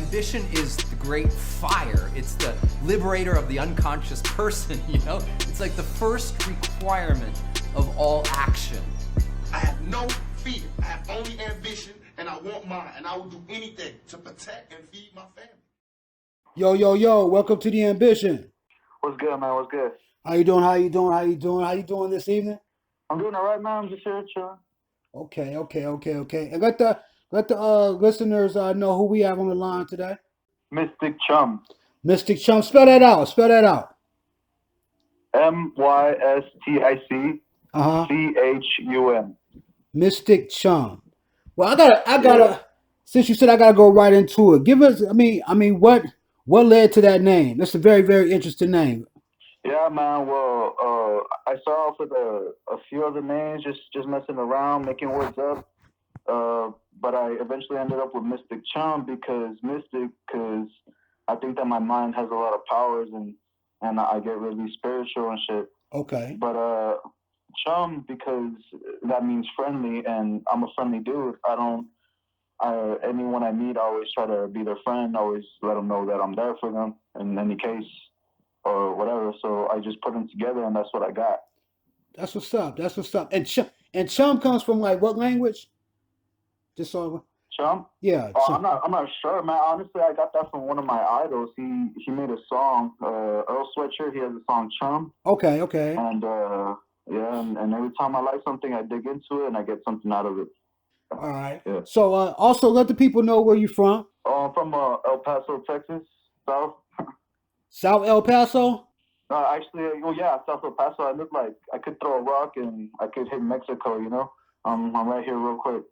ambition is the great fire. It's the liberator of the unconscious person, you know? It's like the first requirement of all action. I have no fear. I have only ambition, and I want mine, and I will do anything to protect and feed my family. Yo, welcome to the Ambition. What's good, man? What's good? How you doing How you doing this evening? I'm doing all right, man. I'm just here chilling. Okay. And let the listeners know who we have on the line today. Mystic Chum. Mystic Chum. Spell that out. MYSTIC CHUM. Mystic Chum. Well, I gotta. Since you said I gotta go right into it, give us. I mean, what led to that name? That's a very, very interesting name. Yeah, man. Well, I started off with a few other names, just messing around, making words up. But I eventually ended up with Mystic Chum because I think that my mind has a lot of powers and I get really spiritual and shit. Okay. But Chum because that means friendly, and I'm a friendly dude. Anyone I meet, I always try to be their friend. Always let them know that I'm there for them in any case or whatever. So I just put them together, and that's what I got. That's what's up. And Chum comes from like what language? Just so. Chum? Yeah. Oh, I'm not sure, man. Honestly, I got that from one of my idols. He made a song, Earl Sweatshirt. He has a song Chum. Okay. And and every time I like something, I dig into it and I get something out of it. All right. Yeah. So also let the people know where you're from. I'm from El Paso, Texas, South. South El Paso? Actually, South El Paso. I look like I could throw a rock and I could hit Mexico, you know? I'm right here real quick.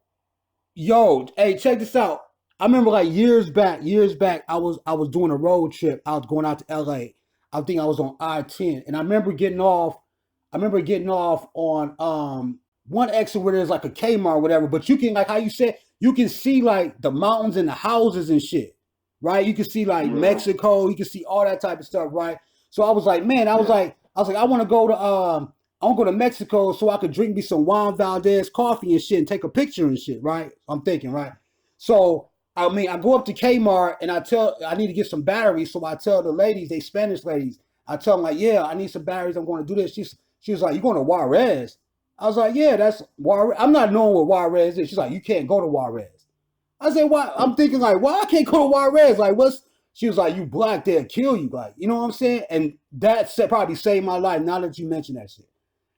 Yo, hey, check this out. I remember like years back, I was doing a road trip. I was going out to LA. I think I was on I-10. And I remember getting off on one exit where there's like a Kmart or whatever, but you can, like how you said, you can see like the mountains and the houses and shit. Right? You can see like Mexico, you can see all that type of stuff, right? So I was like, man, I was like, I want to go to Mexico so I could drink me some Juan Valdez coffee and shit and take a picture and shit, right? I'm thinking, right? So I mean, I go up to Kmart and I need to get some batteries. So I tell the ladies, they Spanish ladies, I tell them like, yeah, I need some batteries. I'm going to do this. She was like, you going to Juarez? I was like, yeah, that's Juarez. I'm not knowing what Juarez is. She's like, you can't go to Juarez. I said, why? I'm thinking like, why I can't go to Juarez? Like, she was like, you black, they'll kill you. Like, you know what I'm saying? And that probably saved my life now that you mention that shit.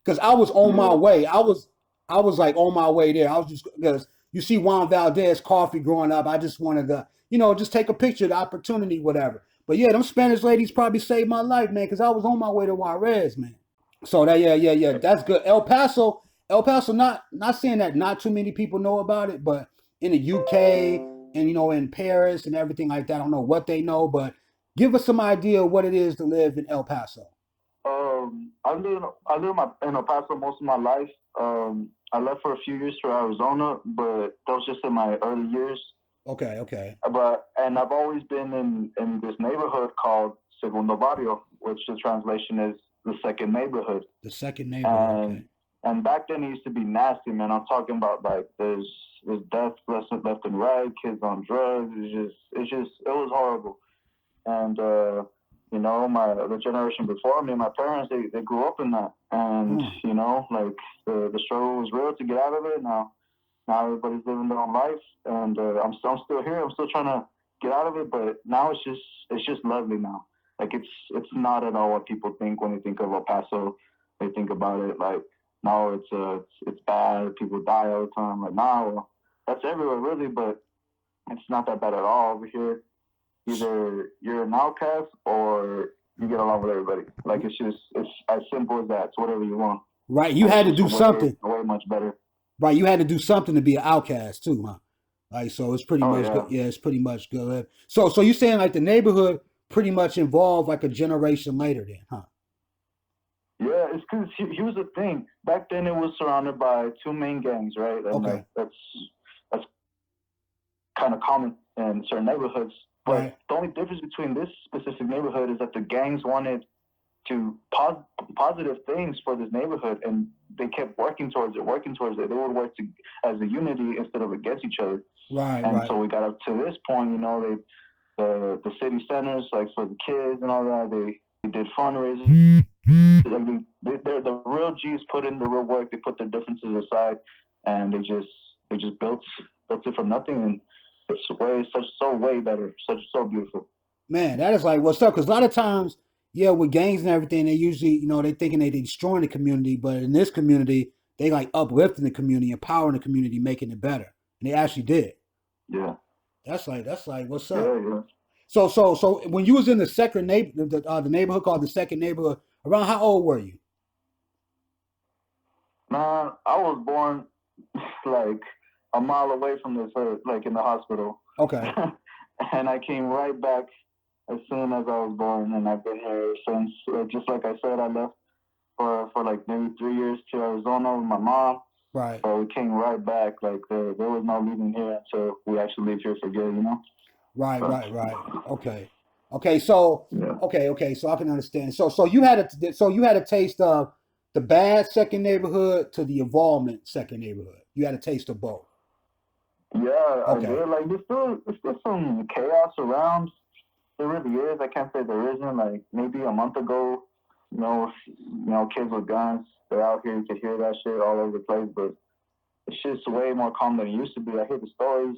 Because I was on my way. I was like on my way there. I was just, because you see Juan Valdez coffee growing up. I just wanted to, just take a picture of the opportunity, whatever. But yeah, them Spanish ladies probably saved my life, man, because I was on my way to Juarez, man. So that, yeah, that's good. El Paso, not saying that not too many people know about it, but in the UK and, in Paris and everything like that, I don't know what they know, but give us some idea of what it is to live in El Paso. I live in El Paso most of my life. I left for a few years for Arizona, but that was just in my early years. Okay. And I've always been in this neighborhood called Segundo Barrio, which the translation is the second neighborhood. The second neighborhood. Okay. And back then it used to be nasty, man. I'm talking about like there's death left and right, kids on drugs. It was horrible. And the generation before me, my parents, they grew up in that, and like the struggle was real to get out of it. Now everybody's living their own life, and I'm still here. I'm still trying to get out of it, but now it's just lovely now. Like it's not at all what people think when they think of El Paso. They think about it like, no, it's bad. People die all the time. Like, nah, that's everywhere really, but it's not that bad at all over here. Either you're an outcast or you get along with everybody. Like it's as simple as that. It's whatever you want. Right. You had to do something. Way much better. Right. You had to do something to be an outcast too, huh? Like, so it's pretty much good. Yeah, it's pretty much good. So you're saying like the neighborhood pretty much involved like a generation later then, huh? Yeah, it's because here's the thing. Back then it was surrounded by two main gangs, right? And okay. That's kind of common in certain neighborhoods. But right. The only difference between this specific neighborhood is that the gangs wanted to positive things for this neighborhood, and they kept working towards it. They would work as a unity instead of against each other. Right. And so we got up to this point, the city centers, like for the kids and all that. They did fundraisers. They're the real G's put in the real work. They put their differences aside, and they just built it from nothing, and it's so way better, so beautiful. Man, that is like what's up. Because a lot of times, yeah, with gangs and everything, they usually, they thinking they destroying the community, but in this community, they like uplifting the community, empowering the community, making it better, and they actually did. Yeah. That's like what's up. Yeah. So when you was in the second the neighborhood called the second neighborhood, around how old were you? Man, I was born like a mile away from this hood, like in the hospital. Okay. And I came right back as soon as I was born, and I've been here since. Just like I said, I left for like maybe 3 years to Arizona with my mom. Right. So we came right back. Like there was no leaving here until we actually leave here for good, Right. Okay. So Yeah. okay. So I can understand. So you had a taste of the bad second neighborhood to the involvement second neighborhood. You had a taste of both. Yeah, Okay. I did. Like there's still some chaos around. There really is. I can't say there isn't. Like maybe a month ago, kids with guns, they're out here. You can hear that shit all over the place, but it's just way more calm than it used to be. I hear the stories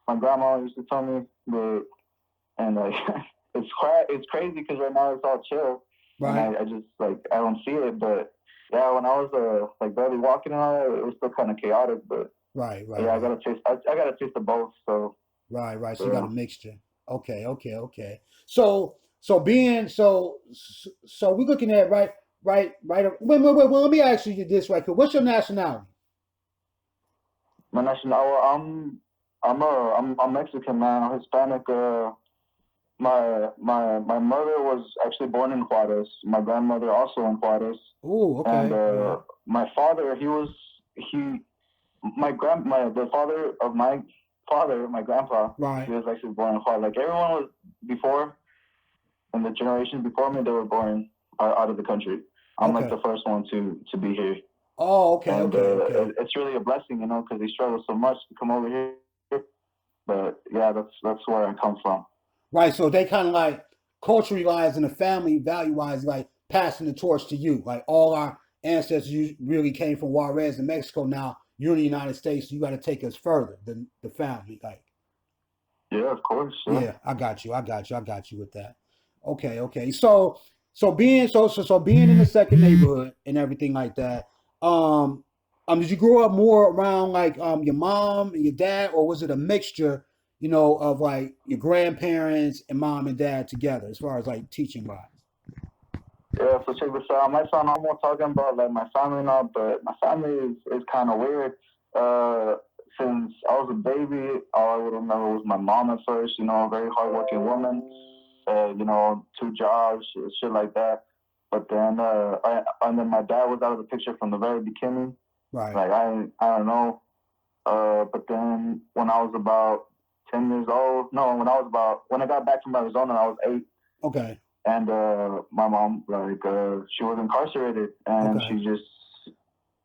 my grandma used to tell me, and like it's crazy because right now it's all chill. Right. And I just like I don't see it, but yeah, when I was like barely walking and all that, it was still kind of chaotic, but. Right. Yeah, I got a taste of both. So Right. So you got a mixture. Okay. So we're looking at right. Wait. Well, let me ask you this right quick. What's your nationality? My nationality, I'm Mexican, man. I'm Hispanic. My mother was actually born in Juarez. My grandmother also in Juarez. Oh, okay. And my father, the father of my father, my grandpa, Right. he was actually born in Juarez. Like everyone was before, and the generations before me, they were born out of the country. I'm like the first one to be here. Oh, okay, and, okay. It's really a blessing, because they struggle so much to come over here. But yeah, that's where I come from. Right. So they kind of like culturally wise and the family value wise, like passing the torch to you. Like all our ancestors really came from Juarez in Mexico. Now you're in the United States, so you got to take us further than the family. Like. Yeah, of course. Yeah, I got you with that. Okay. So being in the second neighborhood and everything like that. Did you grow up more around like your mom and your dad, or was it a mixture, of like your grandparents and mom and dad together, as far as like teaching wise? Yeah, so check this out. My son, I'm not talking about like my family now, but my family is kind of weird. Since I was a baby, all I would remember was my mom at first, a very hardworking woman, 2 jobs, shit like that. But then, and then my dad was out of the picture from the very beginning. Right. Like, I don't know. But then when I was about 10 years old, when I got back from Arizona, I was 8. Okay. And my mom, she was incarcerated, and Okay.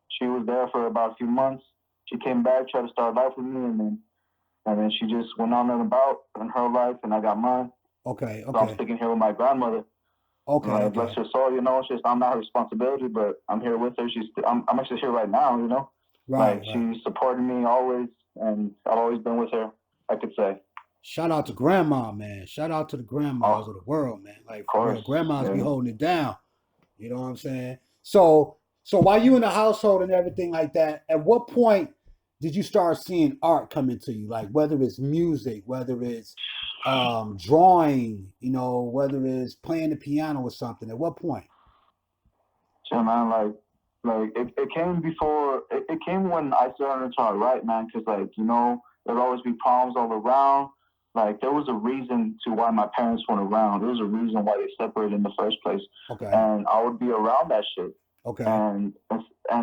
she was there for about a few months. She came back, tried to start life with me, and then she just went on and about in her life, and I got mine. Okay. So I'm sticking here with my grandmother. Okay. Bless her soul, it's just I'm not her responsibility, but I'm here with her. I'm actually here right now, Right. She supported me always, and I've always been with her, I could say. Shout out to grandma, man. Shout out to the grandmas of the world, man. Like, for real, grandmas be holding it down. You know what I'm saying? So while you in the household and everything like that, at what point did you start seeing art come into you? Like, whether it's music, whether it's drawing, whether it's playing the piano or something. At what point? Yeah, man, it came before, it came when I started to write, man, because, there'd always be problems all around. Like, there was a reason to why my parents weren't around. There was a reason why they separated in the first place. Okay. And I would be around that shit. Okay. And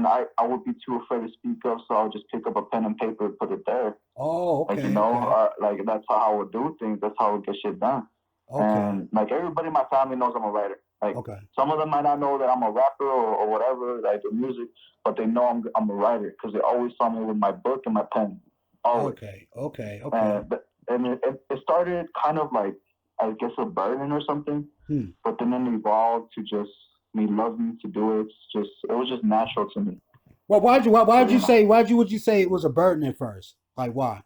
I would be too afraid to speak up, so I would just pick up a pen and paper and put it there. Oh, okay. That's how I would do things. That's how I would get shit done. Okay. And, everybody in my family knows I'm a writer. Okay. Some of them might not know that I'm a rapper or whatever, like the music, but they know I'm a writer because they always saw me with my book and my pen. Always. Okay. And it started kind of like I guess, a burden or something. Hmm. But then it evolved to just me loving to do it. It was just natural to me. Well, why'd you say it was a burden at first? Like, why?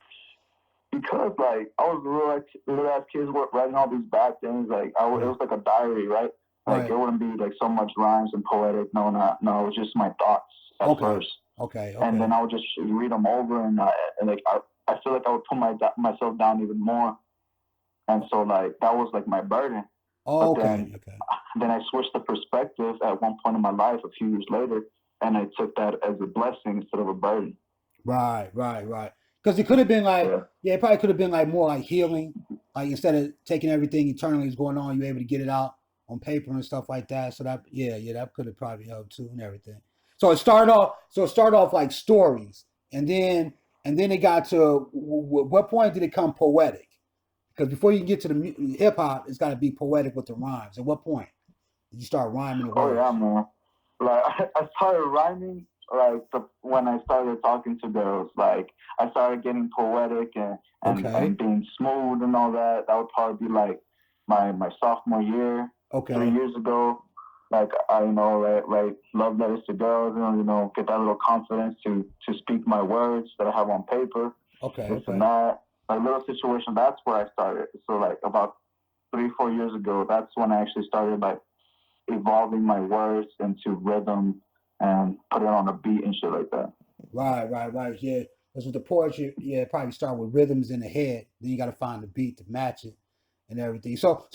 Because like I was little ass kids writing all these bad things. Like it was like a diary, right? Like Right. it wouldn't be like so much rhymes and poetic. No, it was just my thoughts at first. Okay. And then I would just read them over, and like I feel like I would put myself down even more. And so like that was like my burden. Oh, But okay. then I switched the perspective at one point in my life, a few years later, and I took that as a blessing instead of a burden. Right. Because it could have been like, it probably could have been like more like healing. Like instead of taking everything eternally is going on, you're able to get it out on paper and stuff like that. So that, that could have probably helped too and everything. So it started off like stories, and then it got to what point did it come poetic? Because before you can get to the hip hop, it's got to be poetic with the rhymes. At what point did you start rhyming the words? Oh yeah, man. Like I started rhyming like when I started talking to girls. Like I started getting poetic and being smooth and all that. That would probably be like my sophomore year. Okay. 3 years ago. Like I write love letters to girls and get that little confidence to speak my words that I have on paper. This and that. Like little situation. That's where I started. So like about 3-4 years ago, that's when I actually started like evolving my words into rhythm and put it on a beat and shit like that. Right. Yeah, because with the poetry, probably start with rhythms in the head. Then you got to find the beat to match it and everything. So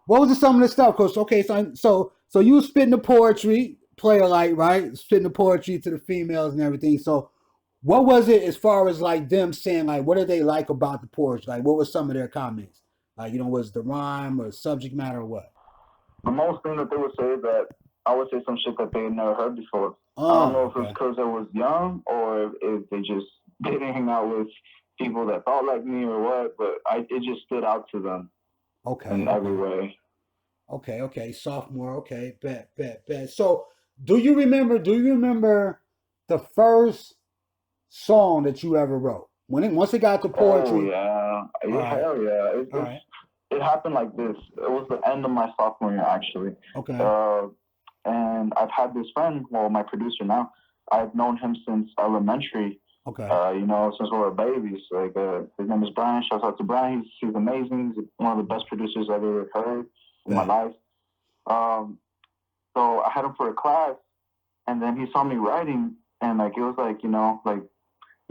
what was some of the stuff? Cause so you were spitting the poetry, player like, right? Spitting the poetry to the females and everything. So what was it as far as like them saying like what did they like about the poetry? Like what were some of their comments? Like was the rhyme or subject matter or what? The most thing that they would say that I would say some shit that they had never heard before. I don't know if it's because I was young or if they just didn't hang out with people that thought like me or what, but it just stood out to them. In every way. Okay. Sophomore. Okay. Bet. So do you remember the first song that you ever wrote? Once it got to poetry. Oh yeah. Hell yeah. It happened like this. It was the end of my sophomore year, actually. Okay. And I've had this friend, my producer now. I've known him since elementary. Okay. Since we were babies. Like his name is Brian. Shouts out to Brian. He's amazing. He's one of the best producers I've ever heard in my life. So I had him for a class, and then he saw me writing, and like it was like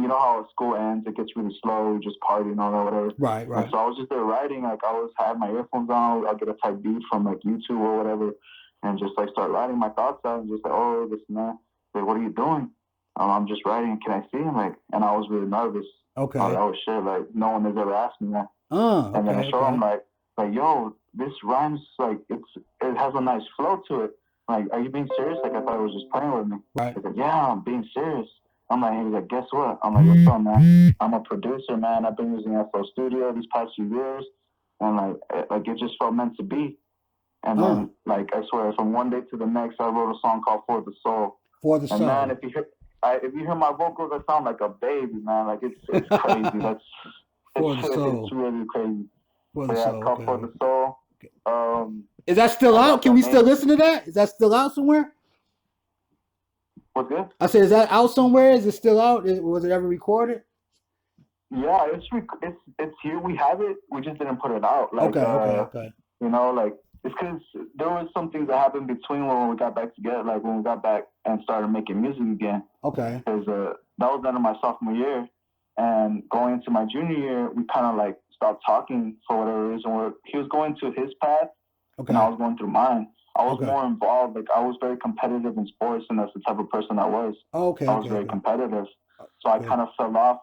how school ends, it gets really slow, just party and all that, whatever. Right. And so I was just there writing, like I had my earphones on, I'll get a type beat from like YouTube or whatever, and just like start writing my thoughts out and just like, oh, this and that. Like, what are you doing? I'm just writing. Can I see him? Like, and I was really nervous. Okay. Oh shit! Like, no one has ever asked me that. Okay, and then I showed him like, yo, this rhymes like it has a nice flow to it. Like, are you being serious? Like, I thought he was just playing with me. Right. He's like, yeah, I'm being serious. I'm like, he's like, guess what? I'm like, what's up, man? I'm a producer, man. I've been using FL Studio these past few years, and like it just felt meant to be. And then, like, I swear, from one day to the next, I wrote a song called "For the Soul." For the Soul. And man, if you hear my vocals, I sound like a baby, man. Like it's crazy. It's really crazy. For the Soul. Called "For the Soul." Is that still out? Can we still listen to that? Is that still out somewhere? What's good? I said, is that out somewhere? Is it still out? Was it ever recorded? Yeah, it's here. We have it. We just didn't put it out. Like, okay. Like it's because there was some things that happened between when we got back together. Like when we got back and started making music again. Okay. Because that was the end of my sophomore year, and going into my junior year, we kind of like stopped talking for whatever reason. He was going to his path, and I was going through mine. I was more involved. Like I was very competitive in sports, and that's the type of person I was. I was very competitive, so I kind of fell off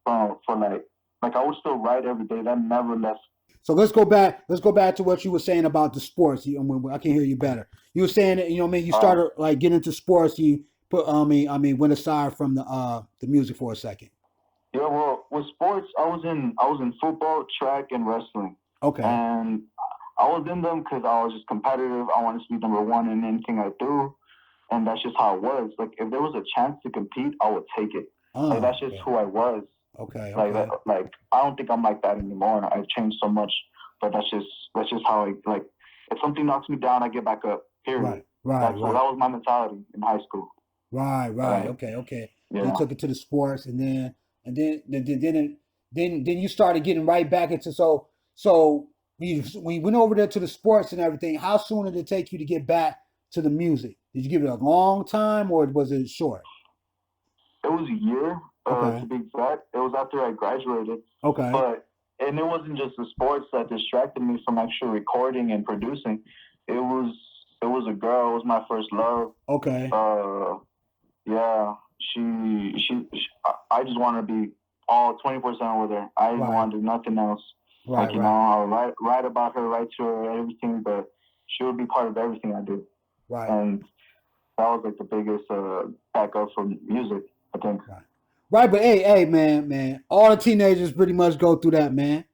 for like I would still write every day. That never left. So let's go back to what you were saying about the sports. I can hear you better. You were saying that you started like getting into sports. You put went aside from the music for a second. Yeah, well, with sports, I was in football, track, and wrestling. Okay. And I was in them because I was just competitive. I wanted to be number one in anything I do, and that's just how it was. Like if there was a chance to compete, I would take it. Like that's just who I was. Okay. Like I don't think I'm like that anymore. I've changed so much. but that's just how I like. If something knocks me down, I get back up. Period. That was my mentality in high school. Right. Okay. Yeah. You took it to the sports, and then you started getting right back into so when you went over there to the sports and everything. How soon did it take you to get back to the music? Did you give it a long time, or was it short? It was a year, to be exact. It was after I graduated. Okay. And it wasn't just the sports that distracted me from actually recording and producing. It was a girl. It was my first love. Okay. Yeah. I just wanted to be all 24/7 with her. I didn't want to do nothing else. Right. You know, I'll write about her, write to her, everything, but she would be part of everything I do. Right. And that was like the biggest backup for music, I think. Right, but hey, man, all the teenagers pretty much go through that, man.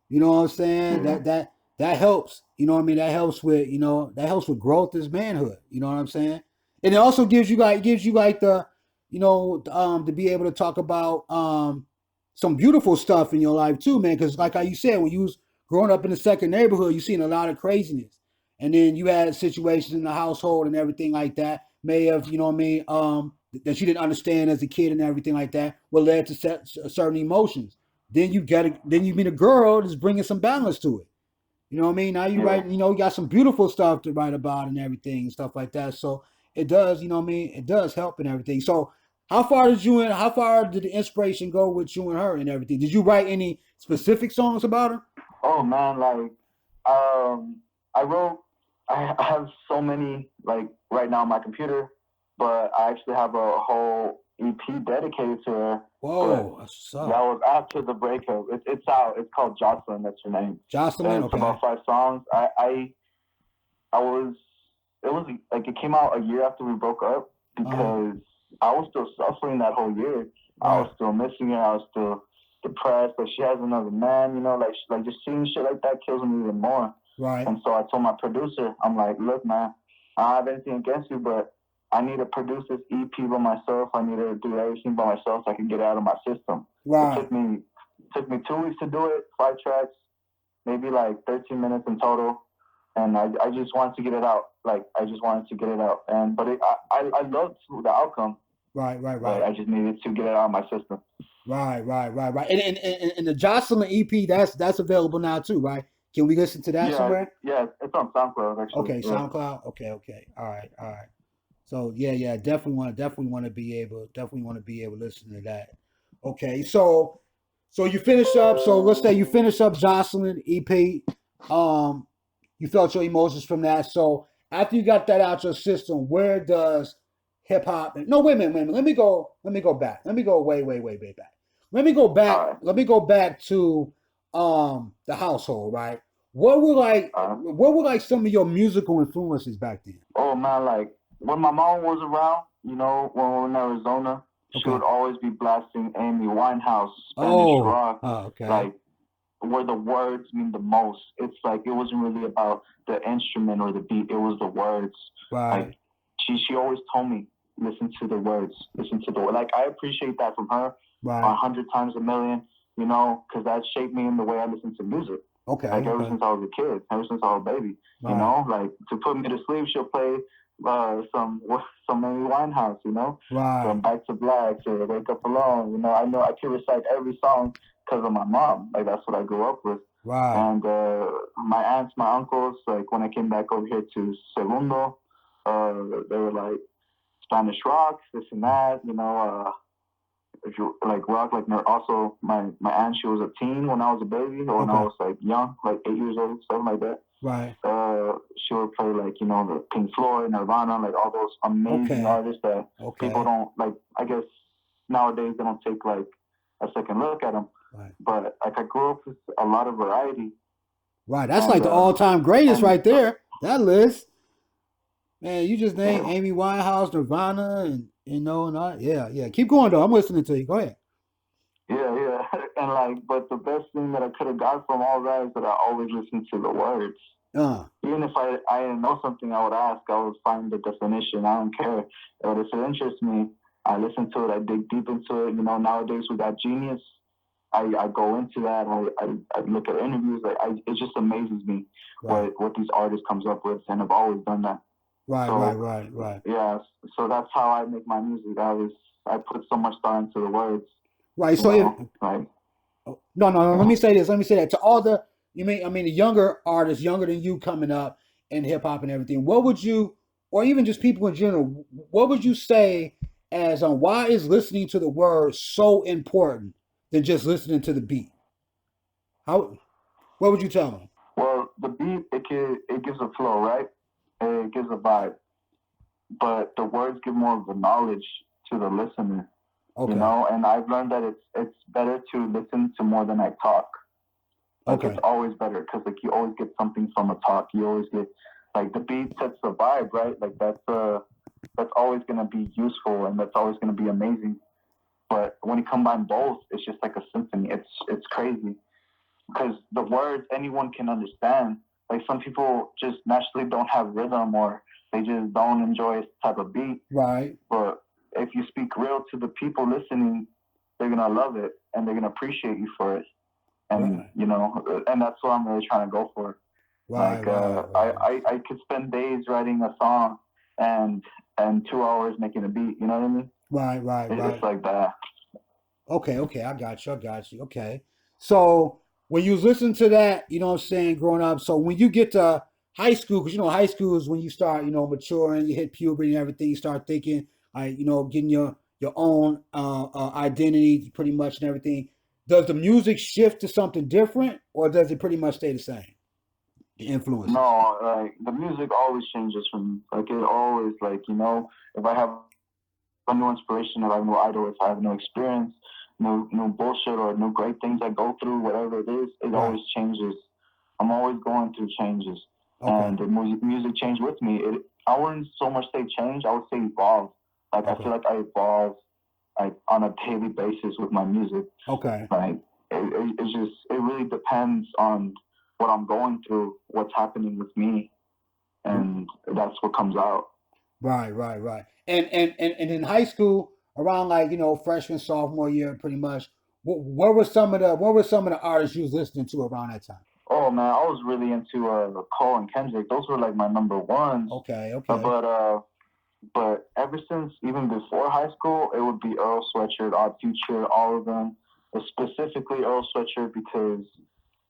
You know what I'm saying? Yeah. That helps. You know what I mean? That helps with growth as manhood. You know what I'm saying? And it also gives you like the, to be able to talk about some beautiful stuff in your life too, man. Because like how you said, when you was growing up in the second neighborhood, you seen a lot of craziness, and then you had situations in the household and everything like that. May have, you know what I mean, that you didn't understand as a kid and everything like that, what led to certain emotions. Then you meet a girl that's bringing some balance to it. You know what I mean? Now you write, you got some beautiful stuff to write about and everything and stuff like that. So it does, you know what I mean? It does help and everything. So how far did the inspiration go with you and her and everything? Did you write any specific songs about her? Oh man, like I have so many like right now on my computer, but I actually have a whole EP dedicated to her. Whoa, that was after the breakup. It's out. It's called Jocelyn. That's her name. Jocelyn. It's about 5 songs. It came out a year after we broke up because I was still suffering that whole year. I was still missing her. I was still depressed. Like she has another man. You know, like just seeing shit like that kills me even more. Right. And so I told my producer, I'm like, look, man, I don't have anything against you, but I need to produce this EP by myself. I need to do everything by myself so I can get it out of my system. Right. It took me 2 weeks to do it, 5 tracks, maybe like 13 minutes in total. And I just wanted to get it out. Like, I just wanted to get it out. But I loved the outcome. Right. But I just needed to get it out of my system. Right. And the Jocelyn EP, that's available now too, right? Can we listen to that somewhere? Yeah, it's on SoundCloud actually. Okay, SoundCloud. Okay. All right. So yeah, definitely want to be able to listen to that. Okay, so you finish up. So let's say you finish up Jocelyn EP. You felt your emotions from that. So after you got that out your system, where does hip hop? No, wait a minute. Let me go back. Let me go way back. Let me go back. Right. Let me go back to the household, right? What were like some of your musical influences back then? Oh man, like when my mom was around, you know, when we were in Arizona, she would always be blasting Amy Winehouse, Spanish rock, like where the words mean the most. It's like it wasn't really about the instrument or the beat; it was the words. Right. Like she always told me, listen to the words, like I appreciate that from her 100 times a million, you know, because that shaped me in the way I listen to music. Okay. Like ever since I was a kid, ever since I was a baby, you know, like to put me to sleep, she'll play some Amy Winehouse, you know, from Back to Black to Wake Up Alone. You know I can recite every song because of my mom. Like that's what I grew up with. Right. And my aunts, my uncles, like when I came back over here to Segundo, they were like Spanish rock, this and that, you know. If you like rock, like also my aunt, she was a teen when I was a baby, or when I was like young, like 8 years old, something like that. Right. She would play like, you know, the Pink Floyd, Nirvana, like all those amazing artists that people don't like. I guess nowadays they don't take like a second look at them. Right. But like I grew up with a lot of variety. Right. That's like the all-time greatest right there. That list. Man, you just named Amy Winehouse, Nirvana, and you know, and yeah. Keep going though. I'm listening to you. Go ahead. Yeah. And like, but the best thing that I could have got from all that is that I always listened to the words. Even if I didn't know something, I would ask. I would find the definition. I don't care. But if it interests me, I listen to it. I dig deep into it. You know, nowadays we got Genius. I go into that. I look at interviews. Like it just amazes me what these artists comes up with, and I've always done that. Right. Yeah, so that's how I make my music. I put so much thought into the words. Right. So no. Let me say this. Let me say that to all the the younger artists, younger than you, coming up in hip hop and everything. What would you, or even just people in general, what would you say as on why is listening to the words so important than just listening to the beat? How? What would you tell them? Well, the beat it gives a flow, right? It gives a vibe, but the words give more of the knowledge to the listener. Okay. You know, and I've learned that it's better to listen to more than I talk. Like it's always better because like you always get something from a talk. You always get like the beat sets the vibe, right? Like that's always gonna be useful and that's always gonna be amazing. But when you combine both, it's just like a symphony. It's crazy because the words anyone can understand. Like some people just naturally don't have rhythm or they just don't enjoy this type of beat. Right. But if you speak real to the people listening, they're gonna love it and they're gonna appreciate you for it. And you know, and that's what I'm really trying to go for. Right. I could spend days writing a song and 2 hours making a beat. You know what I mean? Right. It's like that. Okay, I got you. Okay. So when you listen to that, you know what I'm saying, growing up, so when you get to high school, because high school is when you start, maturing, you hit puberty and everything, you start thinking, getting your own identity pretty much and everything. Does the music shift to something different or does it pretty much stay the same? The influences? No, like the music always changes for me. Like it always, like, if I have a new inspiration, if I have no idol, if I have no experience, new bullshit or new great things I go through, whatever it is, it always changes. I'm always going through changes, and the music changed with me. I wouldn't so much say change. I would say evolve. Like I feel like I evolve like on a daily basis with my music. Okay. Like it really depends on what I'm going through, what's happening with me, and that's what comes out. Right. And in high school, around like freshman, sophomore year, pretty much. What were some of the artists you was listening to around that time? Oh man, I was really into Cole and Kendrick. Those were like my number ones. Okay. But ever since even before high school, it would be Earl Sweatshirt, Odd Future, all of them. But specifically Earl Sweatshirt because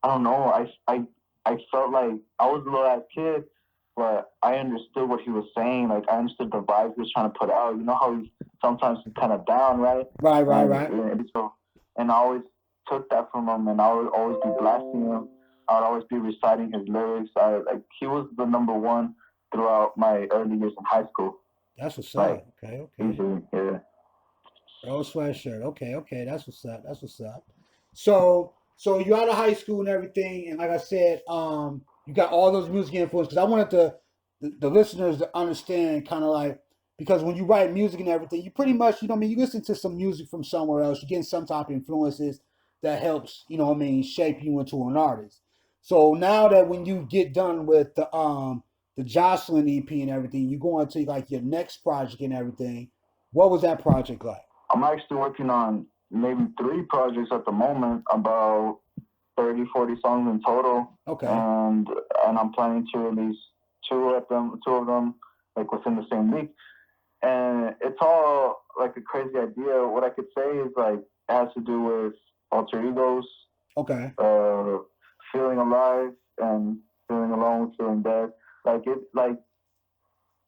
I don't know. I felt like I was a little ass kid, but I understood what he was saying. Like I understood the vibes he was trying to put out. You know how he's sometimes kind of down, right? Right. And I always took that from him, and I would always be blasting him. I would always be reciting his lyrics. He was the number one throughout my early years in high school. That's what's up. Okay. Easily, yeah. Earl Sweatshirt. Okay. That's what's up. So you're out of high school and everything, and like I said, you got all those music influences. Because I wanted the listeners to understand, kind of like, because when you write music and everything, you pretty much, you listen to some music from somewhere else. You're getting some type of influences that helps, shape you into an artist. So now that when you get done with the Jocelyn EP and everything, you go into like your next project and everything. What was that project like? I'm actually working on maybe 3 projects at the moment, about 30, 40 songs in total. Okay. And I'm planning to release two of them like within the same week. And it's all like a crazy idea. What I could say is like it has to do with alter egos. Okay. Feeling alive and feeling alone, feeling dead. Like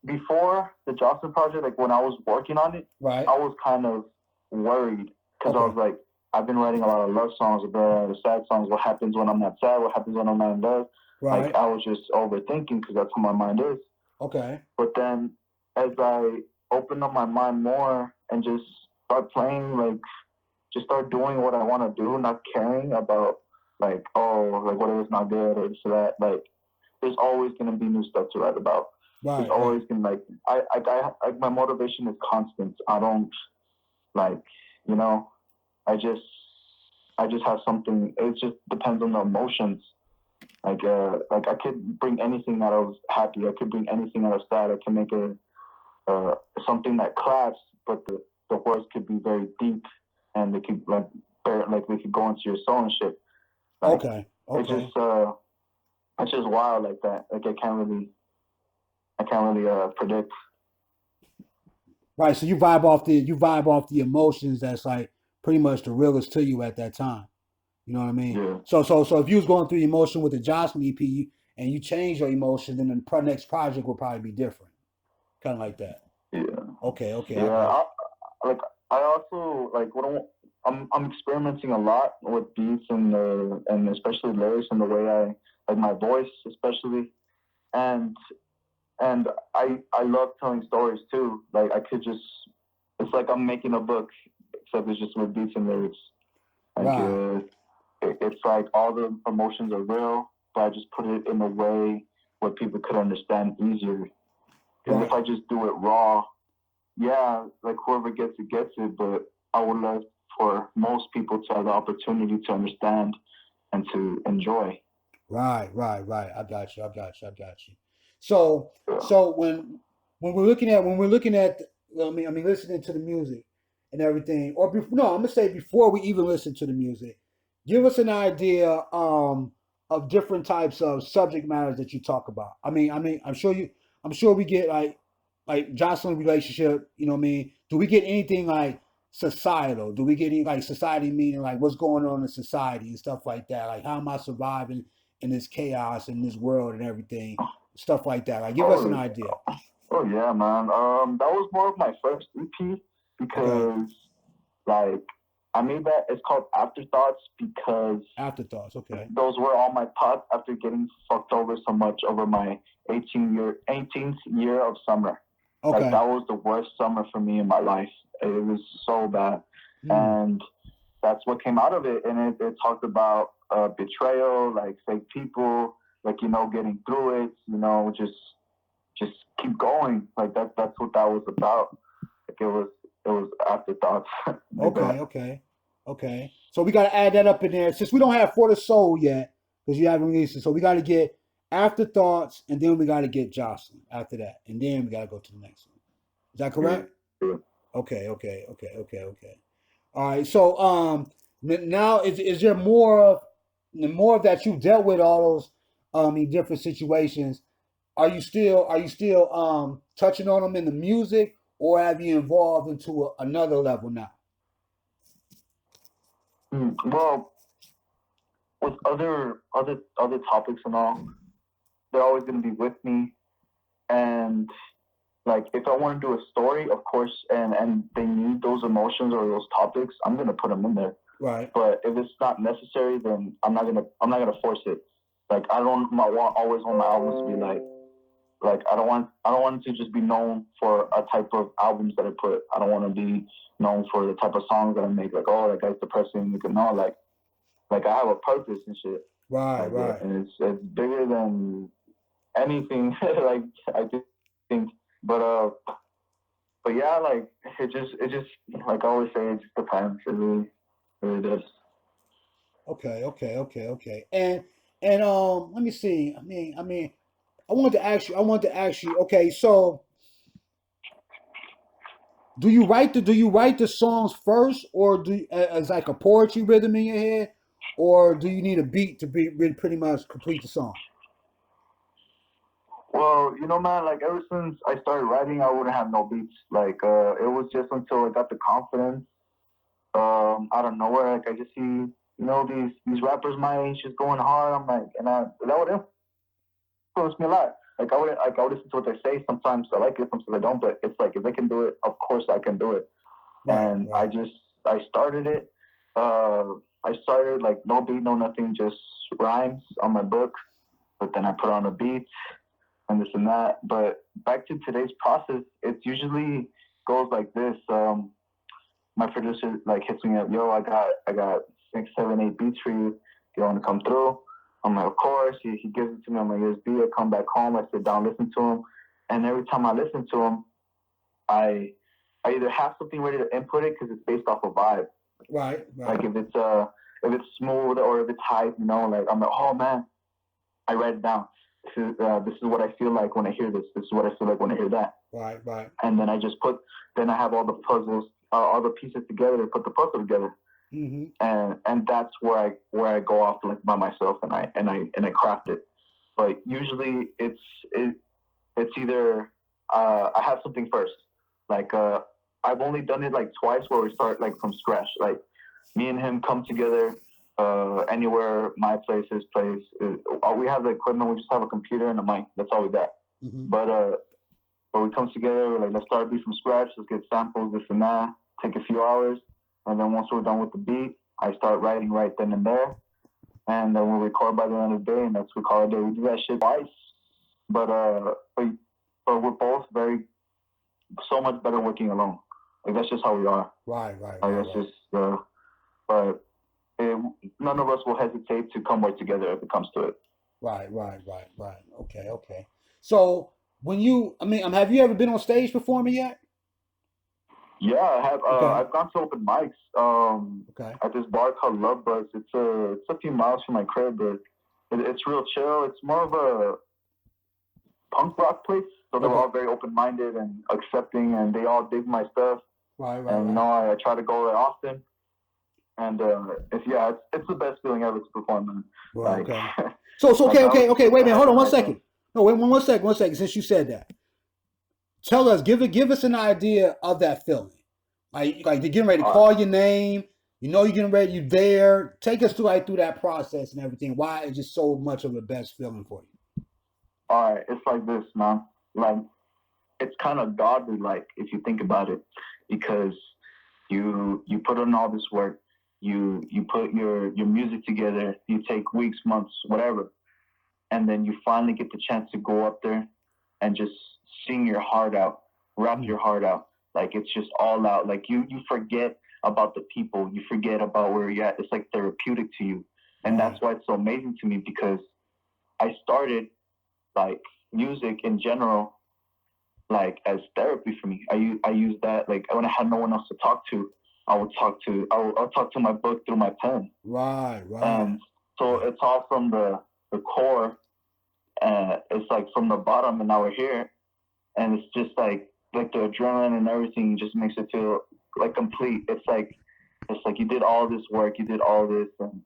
before the Jocelyn project, like when I was working on it, right, I was kind of worried because I was like, I've been writing a lot of love songs, a lot of sad songs. What happens when I'm not sad? What happens when I'm not in love? Right. Like I was just overthinking because that's how my mind is. Okay. But then as I opened up my mind more and just start playing, like just start doing what I want to do, not caring about like, oh, like what if it's not good or this or that. Like there's always gonna be new stuff to write about. Right. There's always gonna like I my motivation is constant. I don't like, I just have something. It just depends on the emotions. Like I could bring anything out of happy. I could bring anything out of sad. I can make something that claps, but the words could be very deep, and they could like like we could go into your soul and shit. Like, Okay. it's just wild like that. Like I can't really predict. Right. So you vibe off the emotions that's like pretty much the realest to you at that time. You know what I mean? Yeah. So if you was going through the emotion with the Jocelyn EP and you change your emotion, then the next project will probably be different. Kind of like that. Yeah. Okay. Yeah. I also like I'm experimenting a lot with beats and especially lyrics and the way I like my voice especially, and I love telling stories too. Like it's like I'm making a book, except it's just with beats and lyrics. Like Right. it's like all the emotions are real, but I just put it in a way where people could understand easier. Because Right. if I just do it raw, yeah, like whoever gets it, but I would love for most people to have the opportunity to understand and to enjoy. Right. I got you. So Yeah. when we're looking at listening to the music and everything, no, I'm gonna say before we even listen to the music, give us an idea of different types of subject matters that you talk about. I'm sure we get like Jocelyn relationship. You know what I mean? Do we get anything like societal? Do we get any like society meaning like what's going on in society and stuff like that? Like how am I surviving in this chaos in this world and everything, stuff like that. Like give us an idea. Oh yeah, man. That was more of my first EP because like I made that. It's called Afterthoughts because Afterthoughts. Okay. those were all my thoughts after getting fucked over so much over my 18th year of summer. Okay. Like that was the worst summer for me in my life. It was so bad, and that's what came out of it. And it talked about betrayal, like fake people, like getting through it. Just keep going. Like that's what that was about. Like it was Afterthoughts. Okay. So we got to add that up in there since we don't have For the Soul yet because you haven't released it. So we got to get Afterthoughts and then we got to get Jocelyn after that, and then we got to go to the next one. Is that correct? Yeah. Okay. All right. So now is there more of that you've dealt with all those in different situations? Are you still touching on them in the music, or have you evolved into another level now? Well, with other topics and all, they're always going to be with me. And like, if I want to do a story, of course, and they need those emotions or those topics, I'm going to put them in there. Right. But if it's not necessary, then I'm not gonna force it. Like I don't always want my albums to be like I don't want it to just be known for a type of albums that I put. I don't want to be known for the type of songs that I make. Like, oh, that guy's depressing. You can know, like I have a purpose and shit. Right. And it's bigger than anything. Like I think, but yeah, like it just like I always say, it just depends. It really does. Okay. And let me see. I wanted to ask you. Okay, so do you write the songs first, or as like a poetry rhythm in your head, or do you need a beat to be pretty much complete the song? Well, man, like ever since I started writing, I wouldn't have no beats. Like it was just until I got the confidence, out of nowhere. Like I just see, these rappers my age just going hard. I'm like, and that would influence me a lot. Like I would listen to what they say. Sometimes I like it, sometimes I don't. But it's like if they can do it, of course I can do it. And I started it. I started like no beat, no nothing, just rhymes on my book. But then I put on a beat and this and that. But back to today's process, it usually goes like this. My producer like hits me up, yo, I got 6, 7, 8 beats for you. Do you want to come through? I'm like, of course. He gives it to me on my USB. I come back home. I sit down, listen to him, and every time I listen to him, I either have something ready to input it because it's based off a vibe. Right. Like if it's smooth or if it's hype, like I'm like, oh man, I write it down. This is what I feel like when I hear this. This is what I feel like when I hear that. Right. And then I have all the puzzles, all the pieces together to put the puzzle together. and that's where I go off like by myself and I craft it. But usually it's either I have something first. Like I've only done it like twice where we start like from scratch. Like me and him come together anywhere, my place, his place. We have the equipment. We just have a computer and a mic. That's all we got. But we come together. We're like, let's start a beat from scratch. Let's get samples, this and that. Take a few hours, and then once we're done with the beat, I start writing right then and there. And then we record by the end of the day, and that's what we call it a day. We do that shit twice, but we're both so much better working alone. Like that's just how we are. Right. That's just. But none of us will hesitate to come work together if it comes to it. Right. Okay. So have you ever been on stage performing yet? Yeah, I have. Okay. I've gone to open mics. At this bar called Love Buzz. It's a few miles from my crib, but it's real chill. It's more of a punk rock place, so they're all very open-minded and accepting, and they all dig my stuff. Right. And I try to go there often. And it's the best feeling ever to perform. Man. Right, like, okay. So okay. Wait a minute. Hold on 1 second. No, wait 1 second. Since you said that, tell us, give us an idea of that feeling. Like they're getting ready to call your name. You know you're getting ready. You're there. Take us through that process and everything. Why it's just so much of the best feeling for you? All right, it's like this, man. Like it's kind of godly, like if you think about it, because you put in all this work. You put your music together, you take weeks, months, whatever, and then you finally get the chance to go up there and just sing your heart out, rap your heart out. Like it's just all out. Like you forget about the people, you forget about where you're at. It's like therapeutic to you. And that's why it's so amazing to me, because I started like music in general, like as therapy for me. I use that like when I had no one else to talk to. I'll talk to my book through my pen. Right. And so it's all from the core. It's like from the bottom, and now we're here. And it's just like the adrenaline and everything just makes it feel like complete. It's like you did all this work, you did all this, and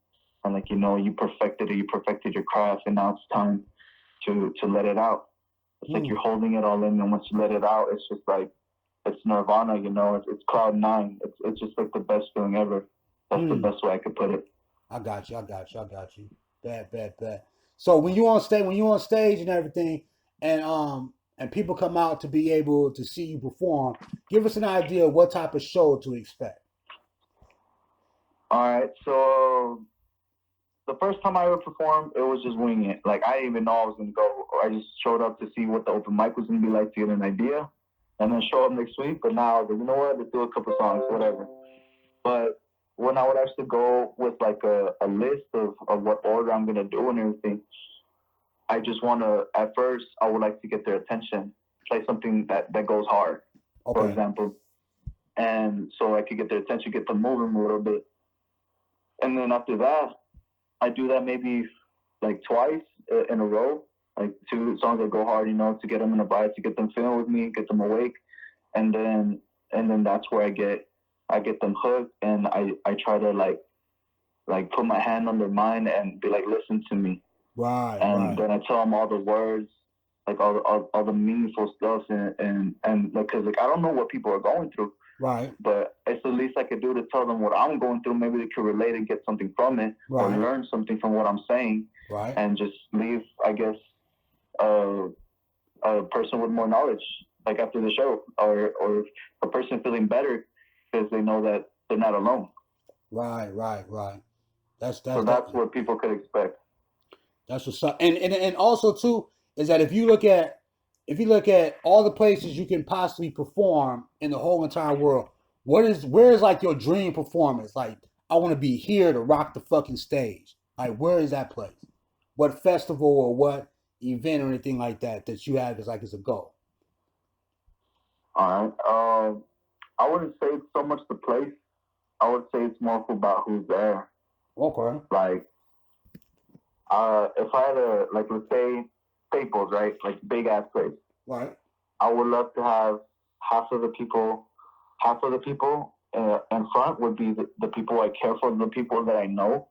like you perfected it, you perfected your craft, and now it's time to let it out. It's like you're holding it all in, and once you let it out, it's just like. It's nirvana, it's cloud nine. It's just like the best feeling ever. That's the best way I could put it. I got you. Bad. So when you're on stage and everything, and people come out to be able to see you perform, give us an idea of what type of show to expect. All right. So the first time I ever performed, it was just winging it. Like I didn't even know I was gonna go. I just showed up to see what the open mic was gonna be like, to get an idea. And then show up next week. But now, you know what? Let's do a couple songs, whatever. But when I would actually go with like a list of what order I'm going to do and everything, I just want to, at first, I would like to get their attention. Play something that goes hard, for example. And so I could get their attention, get them moving a little bit. And then after that, I do that maybe like twice in a row. Like 2 songs that go hard, to get them in a vibe, to get them feeling with me, get them awake, and then that's where I get them hooked, and I try to like put my hand on their mind and be like, listen to me, right? Then I tell them all the words, like all the meaningful stuff, and like, cause like I don't know what people are going through, right? But it's the least I could do to tell them what I'm going through. Maybe they could relate and get something from it, or learn something from what I'm saying, and just leave, I guess. A person with more knowledge, like after the show, or a person feeling better because they know that they're not alone. Right. That's what people could expect. That's what's up. And also too is that if you look at all the places you can possibly perform in the whole entire world, where is like your dream performance? Like I want to be here to rock the fucking stage. Like where is that place? What festival or what event or anything like that you have as a goal? All right. I wouldn't say it's so much the place. I would say it's more about who's there. Okay. Like, if I had let's say Staples, right? Like big ass place. Right. I would love to have half of the people in front would be the people I care for, the people that I know,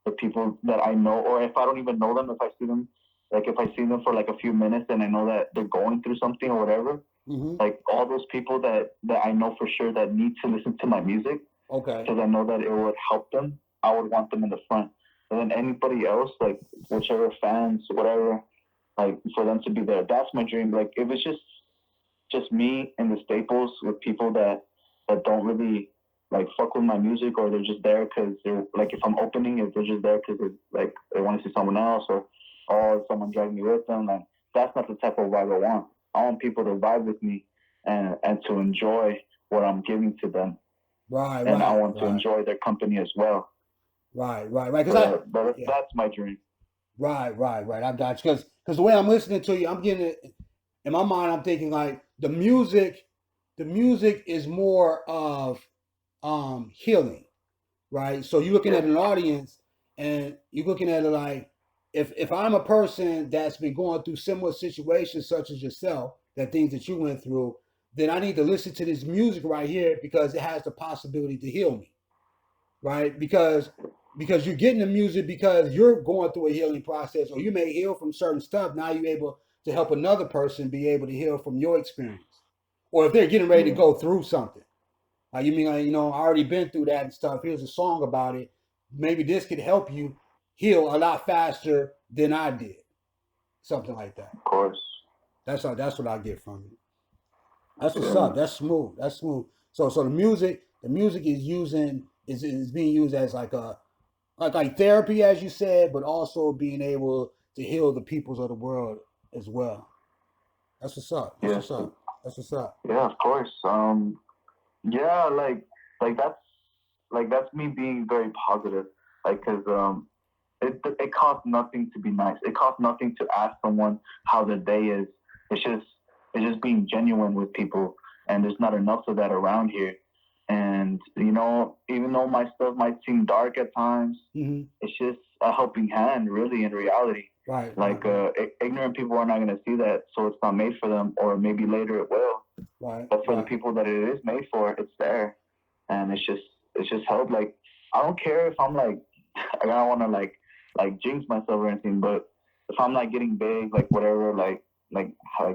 or if I don't even know them, if I see them, like if I see them for like a few minutes and I know that they're going through something or whatever, like all those people that I know for sure that need to listen to my music, because I know that it would help them, I would want them in the front. And then anybody else, like whichever fans, whatever, like for them to be there. That's my dream. Like if it's just me in the Staples with people that don't really like fuck with my music, or they're just there because they're like, if I'm opening, if they're just there because like they want to see someone else, or someone dragging me with them, like that's not the type of vibe I want. I want people to vibe with me and to enjoy what I'm giving to them. Right. And I want to enjoy their company as well. Right. But that's my dream. Right. I got you. Because the way I'm listening to you, I'm getting it in my mind. I'm thinking like the music is more of healing, right? So you're looking at an audience and you're looking at it like, if I'm a person that's been going through similar situations such as yourself, that things that you went through, then I need to listen to this music right here because it has the possibility to heal me, right? Because you're getting the music because you're going through a healing process, or you may heal from certain stuff. Now you're able to help another person be able to heal from your experience, or if they're getting ready to go through something. You mean, I already been through that and stuff. Here's a song about it. Maybe this could help you heal a lot faster than I did. Something like that. Of course. That's what I get from it. That's what's up. That's smooth. So the music is being used as like therapy, as you said, but also being able to heal the peoples of the world as well. That's what's up. That's what's up. Yeah, of course. Yeah, like that's me being very positive. Like, cause it costs nothing to be nice. It costs nothing to ask someone how their day is. It's just being genuine with people, and there's not enough of that around here. And even though my stuff might seem dark at times, it's just a helping hand, really, in reality. Right. Like ignorant people are not going to see that, so it's not made for them, or maybe later it will. Right. But for the people that it is made for, it's there, and it's just help. Like, I don't care if I'm like, I don't want to like jinx myself or anything, but if I'm like getting big, like whatever, like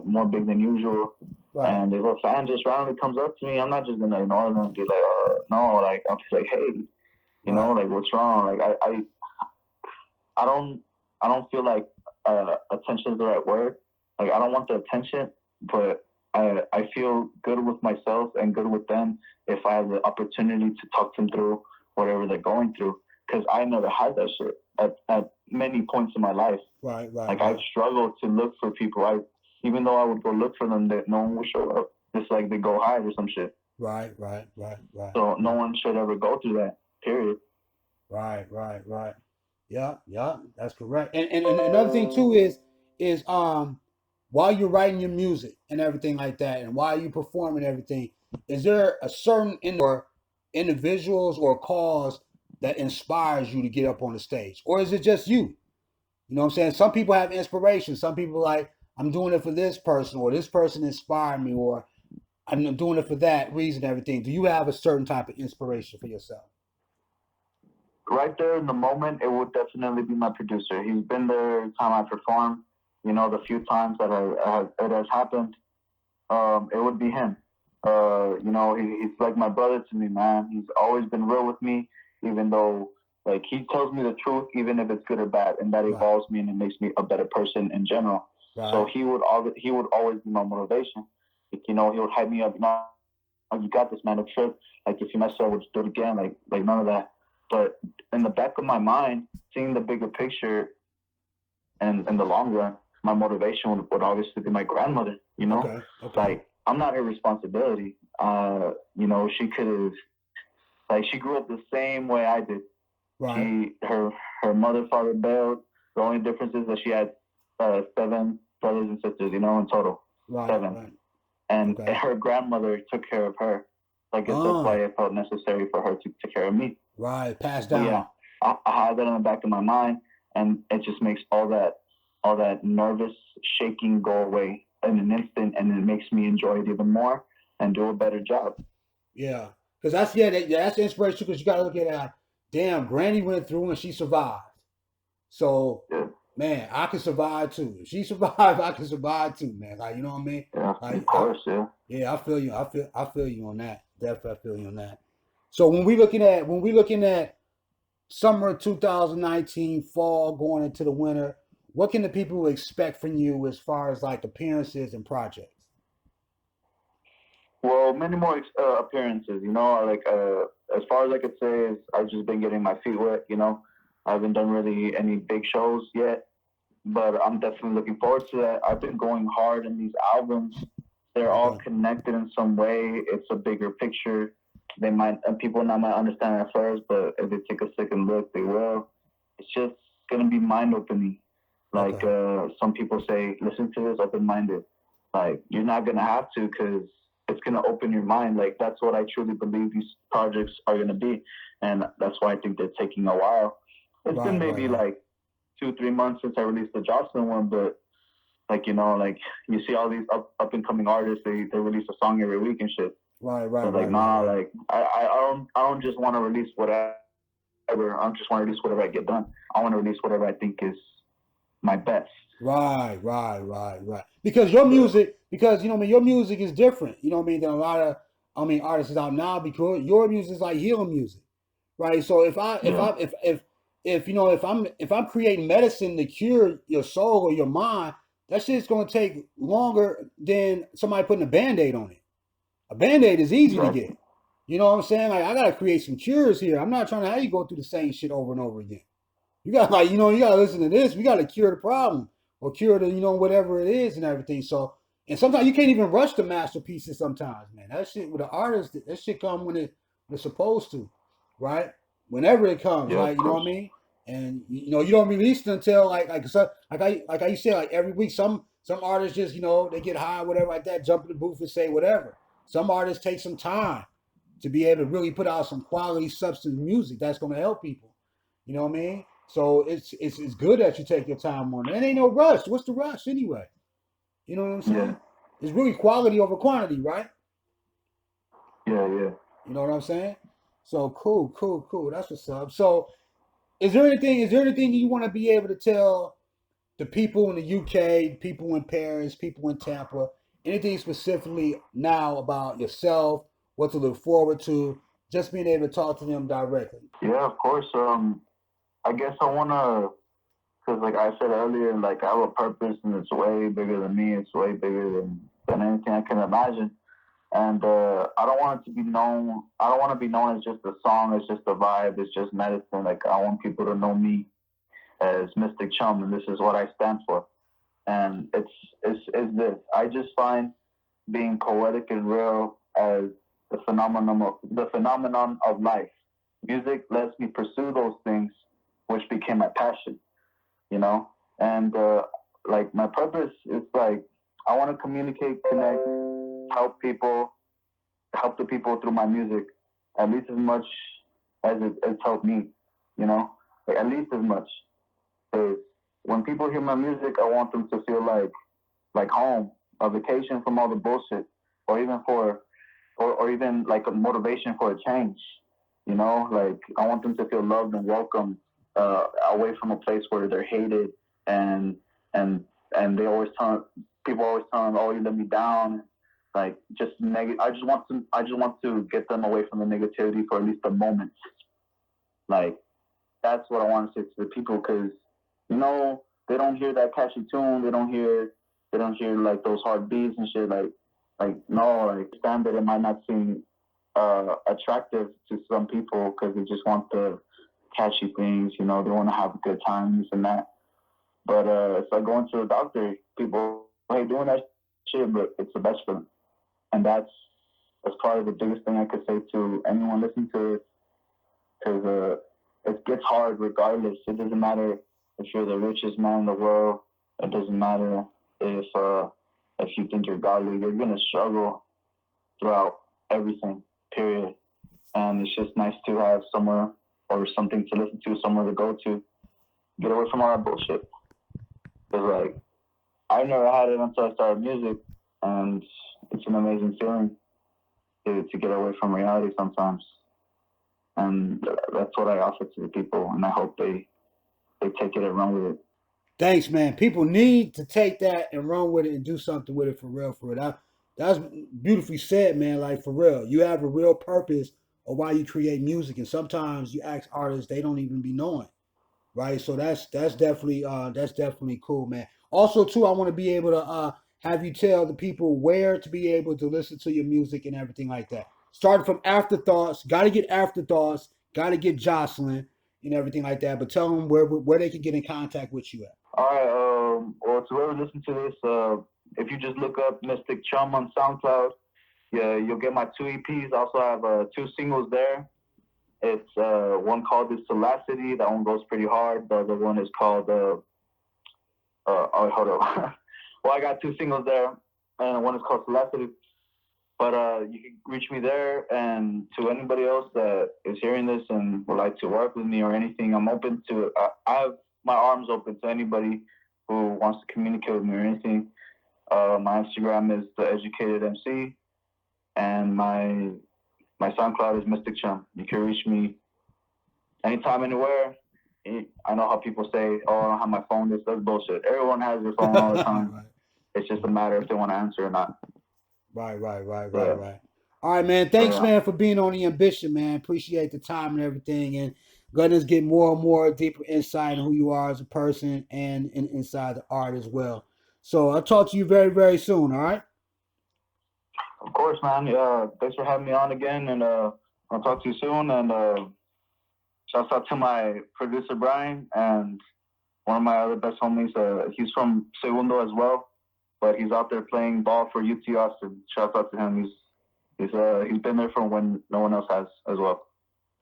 more big than usual, and if a fan just randomly comes up to me, I'm not just gonna ignore them and be like, no, like I'm just like, hey, like what's wrong? Like I don't feel like attention is the right word. Like I don't want the attention, but I feel good with myself and good with them if I have the opportunity to talk them through whatever they're going through. Because I never had that shit at many points in my life. Right. Like I've struggled to look for people. Even though I would go look for them, that no one would show up. It's like they go hide or some shit. Right. So no one should ever go through that. Period. Right. Yeah, that's correct. And another thing too is while you're writing your music and everything like that, and while you perform and everything, is there a certain individuals or cause that inspires you to get up on the stage, or is it just you? You know what I'm saying? Some people have inspiration. Some people like, I'm doing it for this person, or this person inspired me, or I'm doing it for that reason. Everything. Do you have a certain type of inspiration for yourself? Right there in the moment, it would definitely be my producer. He's been there every time I perform. The few times that it has happened, it would be him. He's like my brother to me, man. He's always been real with me, even though like he tells me the truth, even if it's good or bad, and that evolves me and it makes me a better person in general. Right. So he would always be my motivation. Like, he would hype me up. No, you got this, man. No trip. Like if you mess up, we'll just do it again. Like none of that. But in the back of my mind, seeing the bigger picture, and in the long run, my motivation would obviously be my grandmother. Okay. Like I'm not her responsibility. She could have, like, she grew up the same way I did. Right. Her mother, father bailed. The only difference is that she had 7 brothers and sisters, in total. Right. 7. Right. And her grandmother took care of her. Like, that's why it felt necessary for her to take care of me. Right. Passed down. But yeah, I have that in the back of my mind, and it just makes all that nervous shaking go away in an instant, and it makes me enjoy it even more and do a better job. Yeah. Because that's that's the inspiration. Because you got to look at it like, damn, Granny went through and she survived. So, Yeah, man, I can survive too. If she survived, I can survive too, man. Like, you know what I mean? yeah, of Like, course, yeah. yeah, I feel you. I feel you on that. Definitely, I feel you on that. So when we looking at summer 2019, fall going into the winter, what can the people expect from you as far as like appearances and projects? Well, many more appearances. Like as far as I could say is I've just been getting my feet wet. I haven't done really any big shows yet, but I'm definitely looking forward to that. I've been going hard in these albums. They're all Okay. connected in some way. It's a bigger picture. They might people not might understand at first, but if they take a second look, they will. It's just gonna be mind opening. Like Okay. some people say, listen to this open minded. Like you're not gonna have to because it's gonna open your mind. Like that's what I truly believe these projects are gonna be, and that's why I think they're taking a while. It's been Right, right, maybe right. like 2-3 months since I released the Jocelyn one, but like like you see all these up and coming artists, they release a song every week and shit. Right, So right, like right, right, nah, right. like I don't just want to release whatever. I don't just want to release whatever I get done. I want to release whatever I think is my best. Right, right, right, right. Because your music, because you know, what I mean, your music is different. You know what I mean, than a lot of, artists out now. Because your music is like healing music, right? So Yeah, if if I'm creating medicine to cure your soul or your mind, that shit's gonna take longer than somebody putting a band-aid on it. A band-aid is easy to exactly. get. You know what I'm saying? Like I gotta create some cures here. I'm not trying to have you go through the same shit over and over again. You got like, you gotta listen to this. We gotta cure the problem or cure the, whatever it is and everything. So, and sometimes you can't even rush the masterpieces sometimes, man. That shit with the artist, that shit come when it's supposed to, right? Whenever it comes, Yeah, right? of You know course. what I mean? And you don't release it until like you said, like every week, some artists just, they get high, whatever like that, jump in the booth and say whatever. Some artists take some time to be able to really put out some quality substance music that's gonna help people. You know what I mean? So it's good that you take your time on it. It ain't no rush. What's the rush anyway? You know what I'm Yeah, saying? It's really quality over quantity, right? yeah, yeah. You know what I'm saying? So cool, cool, cool. That's what's up. So is there anything you want to be able to tell the people in the UK, people in Paris, people in Tampa, anything specifically now about yourself, what to look forward to, just being able to talk to them directly. Yeah, of course. I guess I wanna, cause like I said earlier, like I have a purpose and it's way bigger than me. It's way bigger than anything I can imagine. And I don't want it to be known. I don't want to be known as just a song. It's just a vibe. It's just medicine. Like I want people to know me as Mystic Chum, and this is what I stand for. And it's this. I just find being poetic and real as the phenomenon of life. Music lets me pursue those things, which became my passion. You know, and like my purpose is like I want to communicate, connect, help people, help the people through my music, at least as much as it's helped me. You know, like at least as much. Because when people hear my music, I want them to feel like home, a vacation from all the bullshit, or even or even like a motivation for a change. Like I want them to feel loved and welcome, away from a place where they're hated and and and they always tell people always tell them, oh, you let me down. Like just negative. I just want to get them away from the negativity for at least a moment. Like that's what I want to say to the people because they don't hear that catchy tune. They don't hear like those hard beats and shit. Like no, like stand that it might not seem attractive to some people because they just want the catchy things. They want to have a good time, this and that. But it's like going to the doctor. People hate doing that shit, but it's the best for them. And that's probably the biggest thing I could say to anyone listening to it because it gets hard regardless. It doesn't matter if you're the richest man in the world. It doesn't matter if you think you're godly. You're gonna struggle throughout everything. Period. And it's just nice to have somewhere or something to listen to, somewhere to go to, get away from all that bullshit. Because like I never had it until I started music, and it's an amazing feeling. to get away from reality sometimes. And that's what I offer to the people, and I hope they take it and run with it. Thanks, man. People need to take that and run with it and do something with it for real, for real. That's beautifully said, man. Like for real, you have a real purpose of why you create music, and sometimes you ask artists they don't even be knowing, right? So that's definitely cool, man. Also, too, I want to be able to have you tell the people where to be able to listen to your music and everything like that. Starting from Afterthoughts, got to get Afterthoughts, got to get Jocelyn and everything like that. But tell them where they can get in contact with you at. All right. Well, to whoever listens to this, if you just look up Mystic Chum on SoundCloud, yeah, you'll get my 2 EPs. I also have 2 singles there. It's one called Nationality. That one goes pretty hard. The other one is called oh, hold up. Well, I got 2 singles there, and one is called Nationality. But you can reach me there, and to anybody else that is hearing this and would like to work with me or anything, I'm open to it. I have my arms open to anybody who wants to communicate with me or anything. My Instagram is The Educated MC, and my SoundCloud is Mystic Chum. You can reach me anytime, anywhere. I know how people say, "Oh, I don't have my phone." That's bullshit. Everyone has their phone all the time. Right. It's just a matter if they want to answer or not. Right. Yeah. All right, man. Thanks, Yeah. man, for being on the Ambition, man. Appreciate the time and everything, and letting us get more and more deeper insight on who you are as a person and inside the art as well. So I'll talk to you very, very soon. All right. Of course, man. Thanks for having me on again, and I'll talk to you soon. And shouts out to my producer Brian and one of my other best homies. He's from Segundo as well, but he's out there playing ball for UT Austin. Shouts out to him. He's been there from when no one else has as well.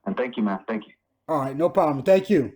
And thank you, man. Thank you. All right. No problem. Thank you.